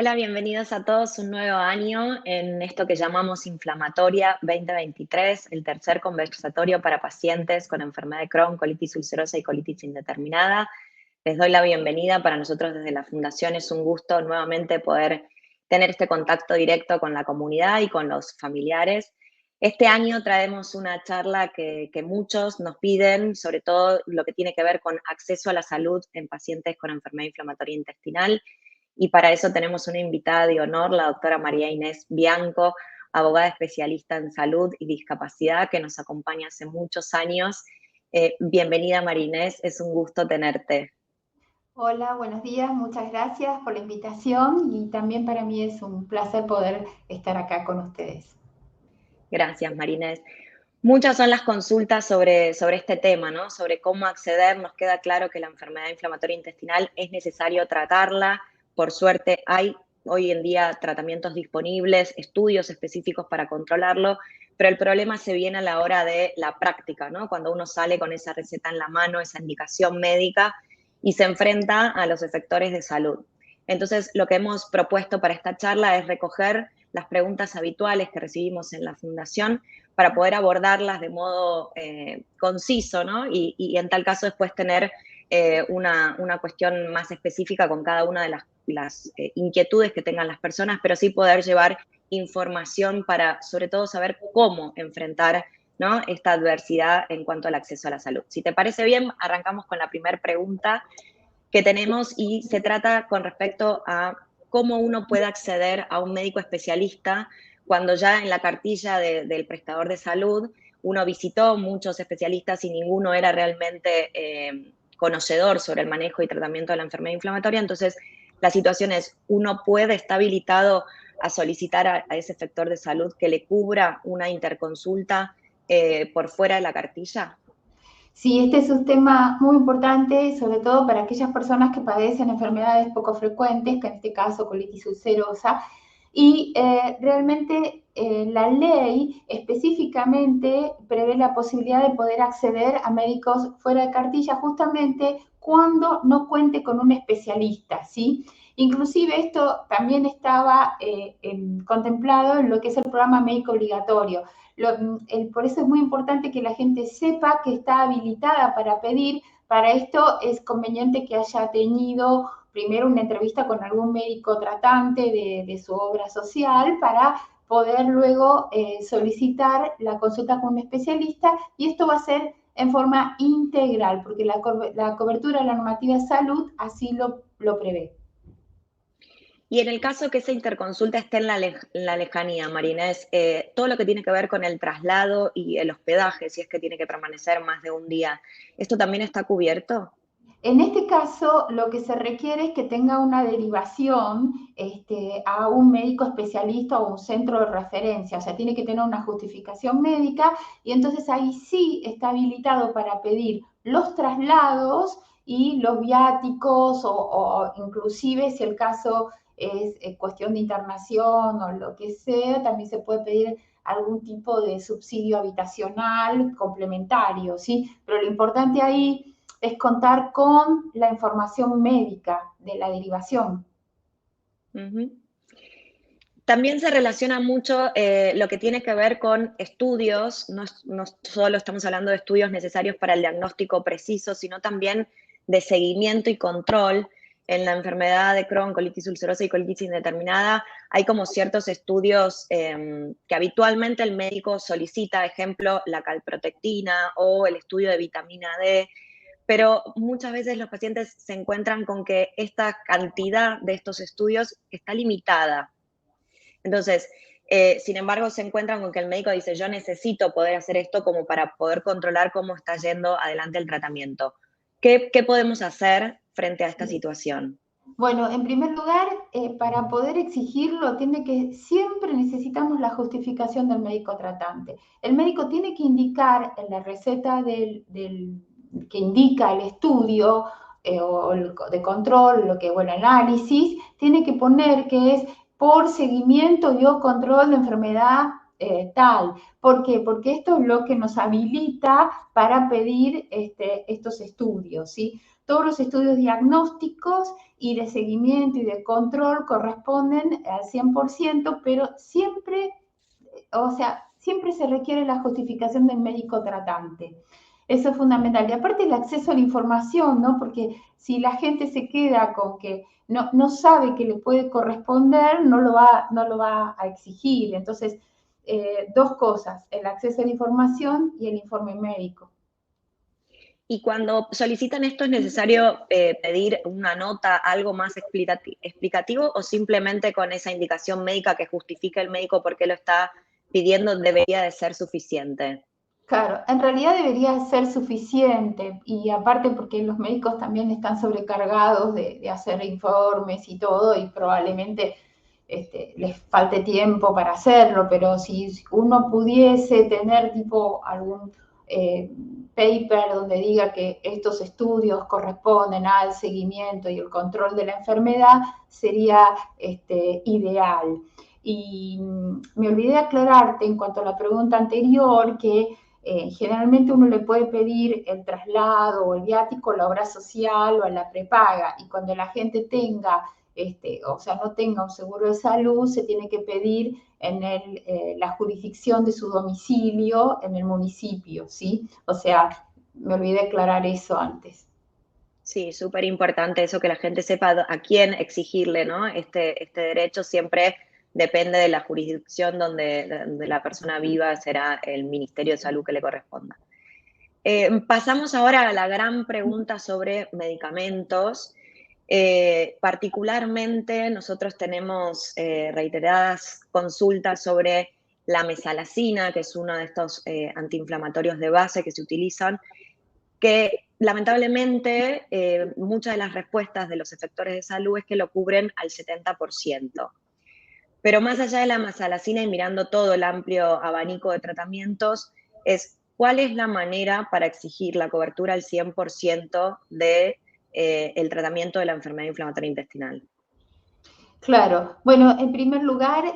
Hola, bienvenidos a todos un nuevo año en esto que llamamos Inflamatoria 2023, el tercer conversatorio para pacientes con enfermedad de Crohn, colitis ulcerosa y colitis indeterminada. Les doy la bienvenida. Para nosotros desde la Fundación es un gusto nuevamente poder tener este contacto directo con la comunidad y con los familiares. Este año traemos una charla que muchos nos piden, sobre todo lo que tiene que ver con acceso a la salud en pacientes con enfermedad inflamatoria intestinal. Y para eso tenemos una invitada de honor, la doctora María Inés Bianco, abogada especialista en salud y discapacidad, que nos acompaña hace muchos años. Bienvenida, María Inés, es un gusto tenerte. Hola, buenos días, muchas gracias por la invitación y también para mí es un placer poder estar acá con ustedes. Gracias, María Inés. Muchas son las consultas sobre este tema, ¿no? Sobre cómo acceder. Nos queda claro que la enfermedad inflamatoria intestinal es necesario tratarla. Por suerte hay hoy en día tratamientos disponibles, estudios específicos para controlarlo, pero el problema se viene a la hora de la práctica, ¿no? Cuando uno sale con esa receta en la mano, esa indicación médica y se enfrenta a los efectores de salud. Entonces, lo que hemos propuesto para esta charla es recoger las preguntas habituales que recibimos en la Fundación para poder abordarlas de modo conciso, ¿no? Y en tal caso después tener una cuestión más específica con cada una de las inquietudes que tengan las personas, pero sí poder llevar información para, sobre todo, saber cómo enfrentar, ¿no?, esta adversidad en cuanto al acceso a la salud. Si te parece bien, arrancamos con la primera pregunta que tenemos y se trata con respecto a cómo uno puede acceder a un médico especialista cuando ya en la cartilla del prestador de salud uno visitó muchos especialistas y ninguno era realmente conocedor sobre el manejo y tratamiento de la enfermedad inflamatoria. Entonces, la situación es, uno puede, está habilitado a solicitar a ese sector de salud que le cubra una interconsulta por fuera de la cartilla. Sí, este es un tema muy importante, sobre todo para aquellas personas que padecen enfermedades poco frecuentes, que en este caso colitis ulcerosa, y realmente la ley específicamente prevé la posibilidad de poder acceder a médicos fuera de cartilla justamente cuando no cuente con un especialista, ¿sí? Inclusive esto también estaba contemplado en lo que es el programa médico obligatorio. Por eso es muy importante que la gente sepa que está habilitada para pedir. Para esto es conveniente que haya tenido primero una entrevista con algún médico tratante de su obra social para poder luego solicitar la consulta con un especialista, y esto va a ser en forma integral, porque la cobertura de la normativa de salud así lo prevé. Y en el caso que esa interconsulta esté en la lejanía, Marinés, todo lo que tiene que ver con el traslado y el hospedaje, si es que tiene que permanecer más de un día, ¿esto también está cubierto? En este caso, lo que se requiere es que tenga una derivación a un médico especialista o un centro de referencia, o sea, tiene que tener una justificación médica, y entonces ahí sí está habilitado para pedir los traslados y los viáticos, o inclusive si el caso es cuestión de internación o lo que sea, también se puede pedir algún tipo de subsidio habitacional complementario, ¿sí? Pero lo importante ahí es contar con la información médica de la derivación. Ujú. También se relaciona mucho lo que tiene que ver con estudios, no solo estamos hablando de estudios necesarios para el diagnóstico preciso, sino también de seguimiento y control. En la enfermedad de Crohn, colitis ulcerosa y colitis indeterminada, hay como ciertos estudios que habitualmente el médico solicita, ejemplo, la calprotectina o el estudio de vitamina D, pero muchas veces los pacientes se encuentran con que esta cantidad de estos estudios está limitada. Entonces, sin embargo, se encuentran con que el médico dice, yo necesito poder hacer esto como para poder controlar cómo está yendo adelante el tratamiento. ¿Qué podemos hacer frente a esta situación? Bueno, en primer lugar, para poder exigirlo, siempre necesitamos la justificación del médico tratante. El médico tiene que indicar en la receta que indica el estudio o el de control, el análisis, tiene que poner que es por seguimiento y o control de enfermedad tal. ¿Por qué? Porque esto es lo que nos habilita para pedir estos estudios, ¿sí? todos los estudios diagnósticos y de seguimiento y de control corresponden al 100%, pero siempre, o sea, siempre se requiere la justificación del médico tratante. Eso es fundamental. Y aparte el acceso a la información, ¿no? Porque si la gente se queda con que no sabe que le puede corresponder, no lo va a exigir. Entonces, dos cosas, el acceso a la información y el informe médico. Y cuando solicitan esto, ¿es necesario pedir una nota, algo más explicativo, o simplemente con esa indicación médica que justifique el médico por qué lo está pidiendo debería de ser suficiente? Claro, en realidad debería ser suficiente y aparte porque los médicos también están sobrecargados de hacer informes y todo y probablemente les falte tiempo para hacerlo, pero si uno pudiese tener tipo algún paper donde diga que estos estudios corresponden al seguimiento y el control de la enfermedad, sería ideal. Y me olvidé aclararte en cuanto a la pregunta anterior que generalmente uno le puede pedir el traslado o el viático a la obra social o a la prepaga, y cuando la gente tenga, o sea, no tenga un seguro de salud, se tiene que pedir en la jurisdicción de su domicilio en el municipio, ¿sí? O sea, me olvidé aclarar eso antes. Sí, súper importante eso, que la gente sepa a quién exigirle, ¿no? Este derecho siempre depende de la jurisdicción donde la persona viva, será el Ministerio de Salud que le corresponda. Pasamos ahora a la gran pregunta sobre medicamentos. Particularmente, nosotros tenemos reiteradas consultas sobre la mesalazina, que es uno de estos antiinflamatorios de base que se utilizan, que lamentablemente muchas de las respuestas de los efectores de salud es que lo cubren al 70%. Pero más allá de la mesalazina y mirando todo el amplio abanico de tratamientos, ¿cuál es la manera para exigir la cobertura al 100% de el tratamiento de la enfermedad inflamatoria intestinal? Claro, bueno, en primer lugar,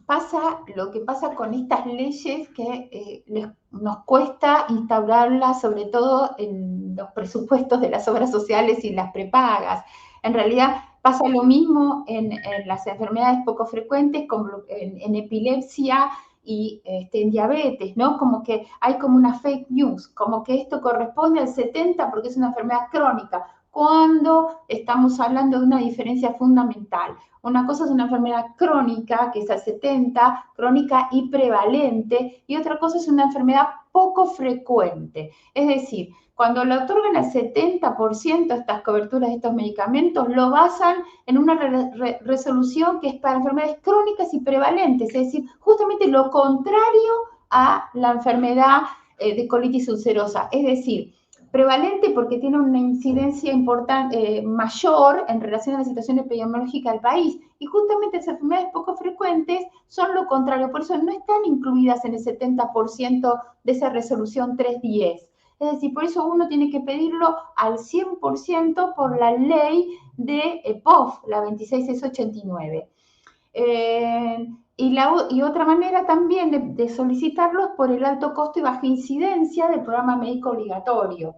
pasa lo que pasa con estas leyes que nos cuesta instaurarlas, sobre todo en los presupuestos de las obras sociales y las prepagas. En realidad pasa lo mismo en las enfermedades poco frecuentes, como en epilepsia y en diabetes, ¿no? Como que hay como una fake news, como que esto corresponde al 70 porque es una enfermedad crónica, cuando estamos hablando de una diferencia fundamental. Una cosa es una enfermedad crónica, que es al 70, crónica y prevalente, y otra cosa es una enfermedad poco frecuente. Es decir, cuando le otorgan el 70% estas coberturas de estos medicamentos, lo basan en una resolución que es para enfermedades crónicas y prevalentes, es decir, justamente lo contrario a la enfermedad de colitis ulcerosa. Es decir, prevalente porque tiene una incidencia importante, mayor en relación a la situación epidemiológica del país. Y justamente las enfermedades poco frecuentes son lo contrario, por eso no están incluidas en el 70% de esa resolución 310. Es decir, por eso uno tiene que pedirlo al 100% por la ley de POF, la 26689. Y otra manera también de solicitarlos por el alto costo y baja incidencia del programa médico obligatorio.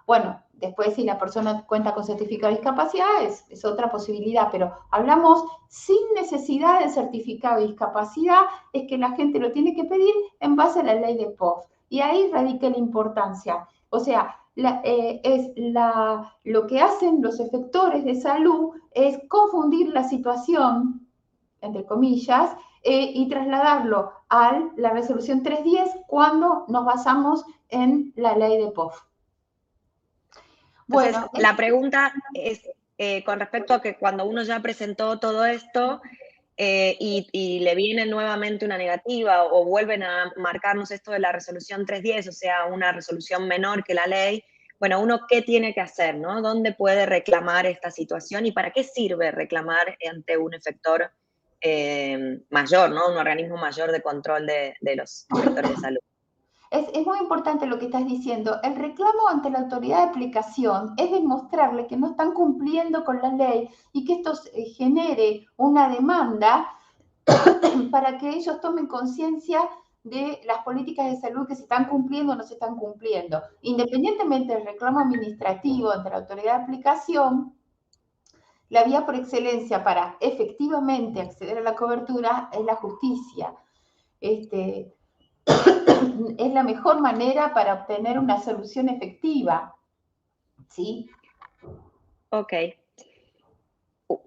Bueno, después si la persona cuenta con certificado de discapacidad es otra posibilidad, pero hablamos sin necesidad de certificado de discapacidad, es que la gente lo tiene que pedir en base a la ley de POF. Y ahí radica la importancia. O sea, lo que hacen los efectores de salud es confundir la situación, entre comillas, y trasladarlo a la resolución 310 cuando nos basamos en la ley de POF. Entonces, la pregunta es con respecto a que cuando uno ya presentó todo esto y le viene nuevamente una negativa o vuelven a marcarnos esto de la resolución 310, o sea, una resolución menor que la ley, bueno, uno qué tiene que hacer, ¿no? ¿Dónde puede reclamar esta situación y para qué sirve reclamar ante un efector mayor, ¿no? Un organismo mayor de control de los efectores de salud? Es muy importante lo que estás diciendo. El reclamo ante la autoridad de aplicación es demostrarle que no están cumpliendo con la ley y que esto genere una demanda para que ellos tomen conciencia de las políticas de salud que se están cumpliendo o no se están cumpliendo. Independientemente del reclamo administrativo ante la autoridad de aplicación, la vía por excelencia para efectivamente acceder a la cobertura es la justicia. Es la mejor manera para obtener una solución efectiva, ¿sí? Ok.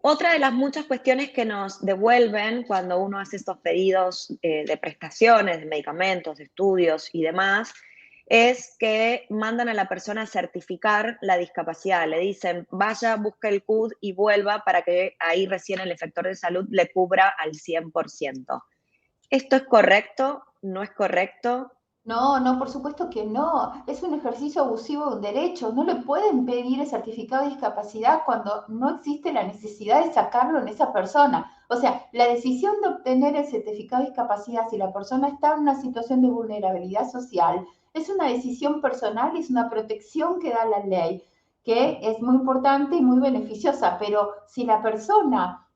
Otra de las muchas cuestiones que nos devuelven cuando uno hace estos pedidos de prestaciones, de medicamentos, de estudios y demás, es que mandan a la persona a certificar la discapacidad. Le dicen, vaya, busque el CUD y vuelva para que ahí recién el efector de salud le cubra al 100%. ¿Esto es correcto? ¿No es correcto? No, no, por supuesto que no. Es un ejercicio abusivo de un derecho. No le pueden pedir el certificado de discapacidad cuando no existe la necesidad de sacarlo en esa persona. O sea, la decisión de obtener el certificado de discapacidad si la persona está en una situación de vulnerabilidad social es una decisión personal y es una protección que da la ley, que es muy importante y muy beneficiosa. Pero si la persona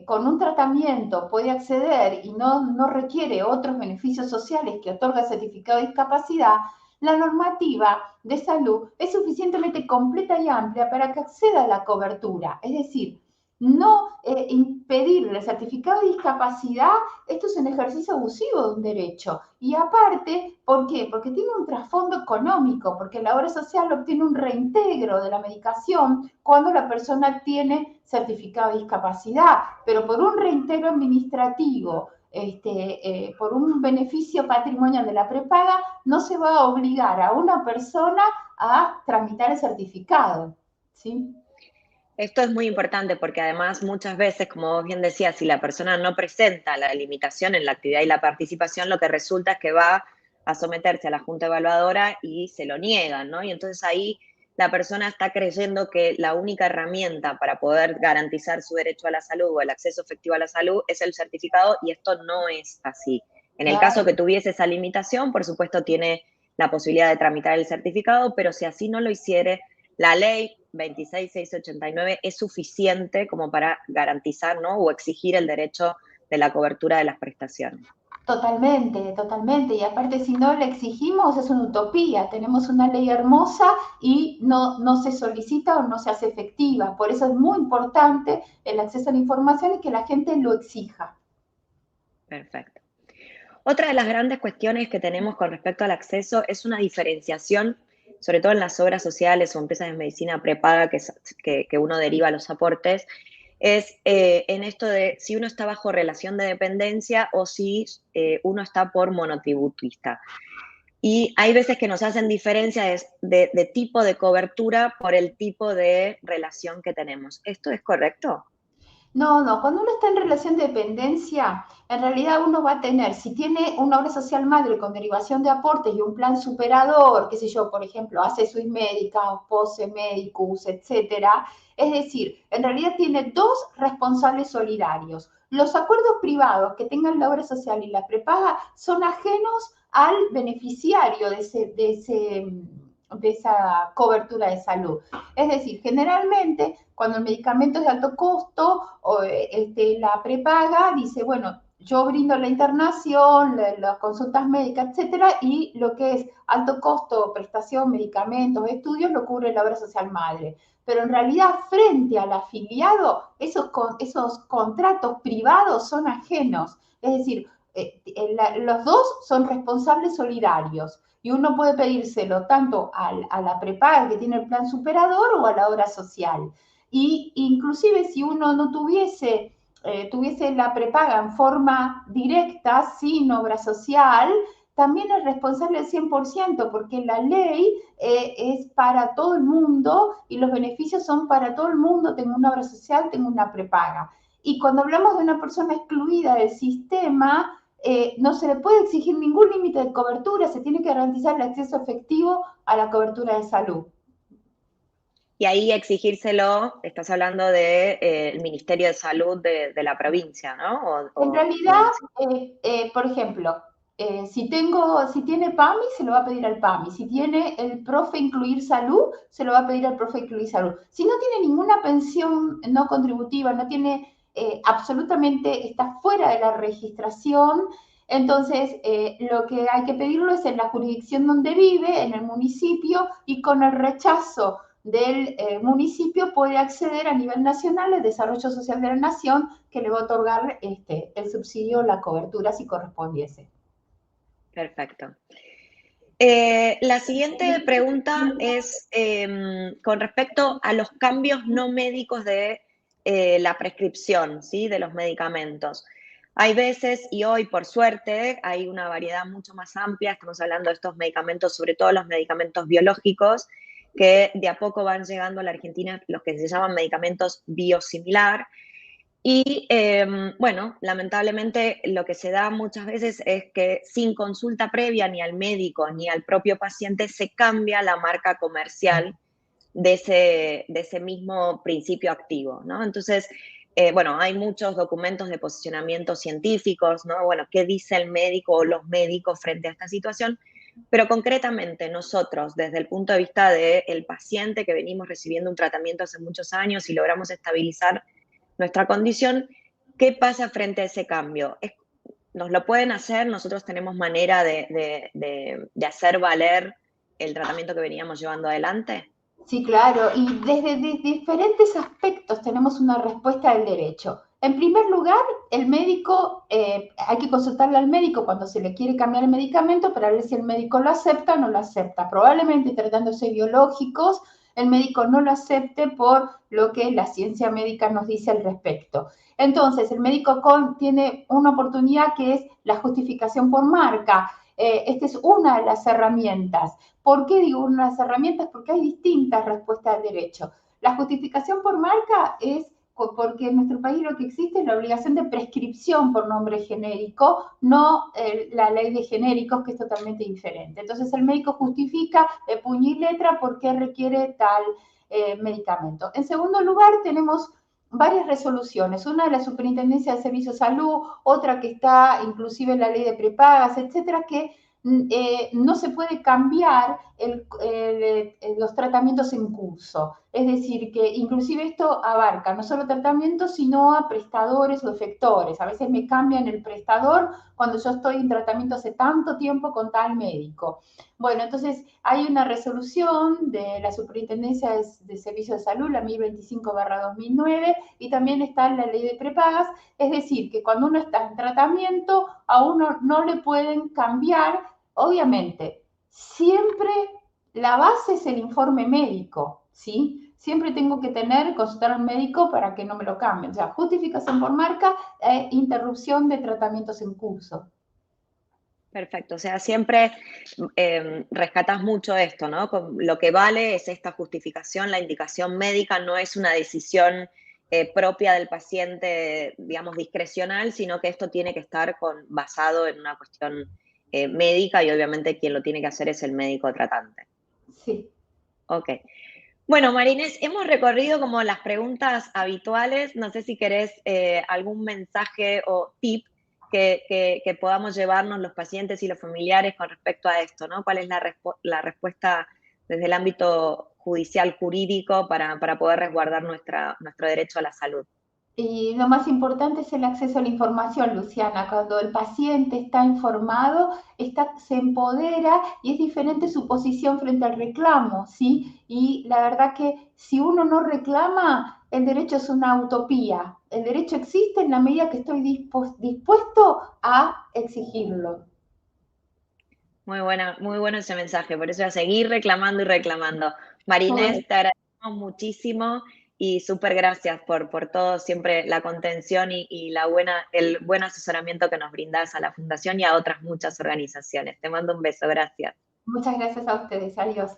con un tratamiento puede acceder y no requiere otros beneficios sociales que otorga el certificado de discapacidad, la normativa de salud es suficientemente completa y amplia para que acceda a la cobertura. Es decir, no impedirle el certificado de discapacidad, esto es un ejercicio abusivo de un derecho. Y aparte, ¿por qué? Porque tiene un trasfondo económico, porque la obra social obtiene un reintegro de la medicación cuando la persona tiene certificado de discapacidad, pero por un reintegro administrativo, por un beneficio patrimonial de la prepaga, no se va a obligar a una persona a tramitar el certificado, ¿sí? Esto es muy importante porque además muchas veces, como vos bien decías, si la persona no presenta la limitación en la actividad y la participación, lo que resulta es que va a someterse a la junta evaluadora y se lo niegan, ¿no? Y entonces ahí la persona está creyendo que la única herramienta para poder garantizar su derecho a la salud o el acceso efectivo a la salud es el certificado y esto no es así. En el caso Claro. que tuviese esa limitación, por supuesto tiene la posibilidad de tramitar el certificado, pero si así no lo hiciere, la ley 26.689 es suficiente como para garantizar, ¿no? O exigir el derecho de la cobertura de las prestaciones. Totalmente, totalmente. Y aparte, si no le exigimos, es una utopía. Tenemos una ley hermosa y no se solicita o no se hace efectiva. Por eso es muy importante el acceso a la información y que la gente lo exija. Perfecto. Otra de las grandes cuestiones que tenemos con respecto al acceso es una diferenciación, sobre todo en las obras sociales o empresas de medicina prepaga que uno deriva los aportes, es en esto de si uno está bajo relación de dependencia o si uno está por monotributista. Y hay veces que nos hacen diferencias de tipo de cobertura por el tipo de relación que tenemos. ¿Esto es correcto? No, no, cuando uno está en relación de dependencia, en realidad uno va a tener, si tiene una obra social madre con derivación de aportes y un plan superador, qué sé yo, por ejemplo, hace Swiss Médica, Pose Medicus, etcétera, es decir, en realidad tiene dos responsables solidarios. Los acuerdos privados que tengan la obra social y la prepaga son ajenos al beneficiario de esa cobertura de salud. Es decir, generalmente cuando el medicamento es de alto costo, o, la prepaga dice, bueno, yo brindo la internación, las consultas médicas, etcétera, y lo que es alto costo, prestación, medicamentos, estudios, lo cubre la obra social madre. Pero en realidad, frente al afiliado, esos contratos privados son ajenos. Es decir, los dos son responsables solidarios y uno puede pedírselo tanto a la prepaga que tiene el plan superador o a la obra social. Y inclusive si uno no tuviese la prepaga en forma directa, sin obra social, también es responsable al 100%, porque la ley es para todo el mundo y los beneficios son para todo el mundo. Tengo una obra social, tengo una prepaga. Y cuando hablamos de una persona excluida del sistema, no se le puede exigir ningún límite de cobertura, se tiene que garantizar el acceso efectivo a la cobertura de salud. Y ahí exigírselo, estás hablando del Ministerio de Salud de la provincia, ¿no? En realidad, por ejemplo, si tiene PAMI, se lo va a pedir al PAMI. Si tiene el profe incluir salud, se lo va a pedir al profe incluir salud. Si no tiene ninguna pensión no contributiva, no tiene absolutamente, está fuera de la registración, Entonces, lo que hay que pedirlo es en la jurisdicción donde vive, en el municipio, y con el rechazo del municipio puede acceder a nivel nacional al desarrollo social de la nación, que le va a otorgar el subsidio o la cobertura si correspondiese. Perfecto. La siguiente pregunta es con respecto a los cambios no médicos de la prescripción, ¿sí? De los medicamentos. Hay veces, y hoy por suerte, hay una variedad mucho más amplia, estamos hablando de estos medicamentos, sobre todo los medicamentos biológicos, que de a poco van llegando a la Argentina, los que se llaman medicamentos biosimilar. Y bueno, lamentablemente lo que se da muchas veces es que sin consulta previa ni al médico ni al propio paciente se cambia la marca comercial de ese mismo principio activo, ¿no? Entonces, bueno, hay muchos documentos de posicionamiento científicos, ¿no? Bueno, ¿qué dice el médico o los médicos frente a esta situación? Pero concretamente nosotros, desde el punto de vista del paciente que venimos recibiendo un tratamiento hace muchos años y logramos estabilizar nuestra condición, ¿qué pasa frente a ese cambio? ¿Nos lo pueden hacer? ¿Nosotros tenemos manera de hacer valer el tratamiento que veníamos llevando adelante? Sí, claro, y desde diferentes aspectos tenemos una respuesta del derecho. En primer lugar, el médico, hay que consultarle al médico cuando se le quiere cambiar el medicamento para ver si el médico lo acepta o no lo acepta. Probablemente tratándose de biológicos, el médico no lo acepte por lo que la ciencia médica nos dice al respecto. Entonces, el médico tiene una oportunidad que es la justificación por marca. Esta es una de las herramientas. ¿Por qué digo unas herramientas? Porque hay distintas respuestas al derecho. La justificación por marca es porque en nuestro país lo que existe es la obligación de prescripción por nombre genérico, no la ley de genéricos, que es totalmente diferente. Entonces el médico justifica de puño y letra por qué requiere tal medicamento. En segundo lugar, tenemos varias resoluciones, una de la Superintendencia de Servicios de Salud, otra que está inclusive en la ley de prepagas, etcétera, que no se puede cambiar los tratamientos en curso. Es decir, que inclusive esto abarca no solo tratamientos, sino a prestadores o efectores. A veces me cambian el prestador cuando yo estoy en tratamiento hace tanto tiempo con tal médico. Bueno, entonces hay una resolución de la Superintendencia de Servicios de Salud, la 1025/2009, y también está en la ley de prepagas. Es decir, que cuando uno está en tratamiento, a uno no le pueden cambiar. Obviamente, siempre la base es el informe médico, ¿sí? Siempre tengo que consultar al médico para que no me lo cambien. O sea, justificación por marca e interrupción de tratamientos en curso. Perfecto, o sea, siempre rescatas mucho esto, ¿no? Lo que vale es esta justificación, la indicación médica no es una decisión propia del paciente, digamos, discrecional, sino que esto tiene que estar basado en una cuestión médica y obviamente quien lo tiene que hacer es el médico tratante. Sí. Ok. Bueno, Marinés, hemos recorrido como las preguntas habituales. No sé si querés algún mensaje o tip que podamos llevarnos los pacientes y los familiares con respecto a esto, ¿no? ¿Cuál es la respuesta desde el ámbito judicial, jurídico, para poder resguardar nuestro derecho a la salud? Y lo más importante es el acceso a la información, Luciana. Cuando el paciente está informado, se empodera y es diferente su posición frente al reclamo, ¿sí? Y la verdad que si uno no reclama, el derecho es una utopía. El derecho existe en la medida que estoy dispuesto a exigirlo. Muy bueno ese mensaje, por eso voy a seguir reclamando y reclamando. Marinés, te agradecemos muchísimo y súper gracias por todo, siempre la contención y el buen asesoramiento que nos brindás a la Fundación y a otras muchas organizaciones. Te mando un beso, gracias. Muchas gracias a ustedes. Adiós.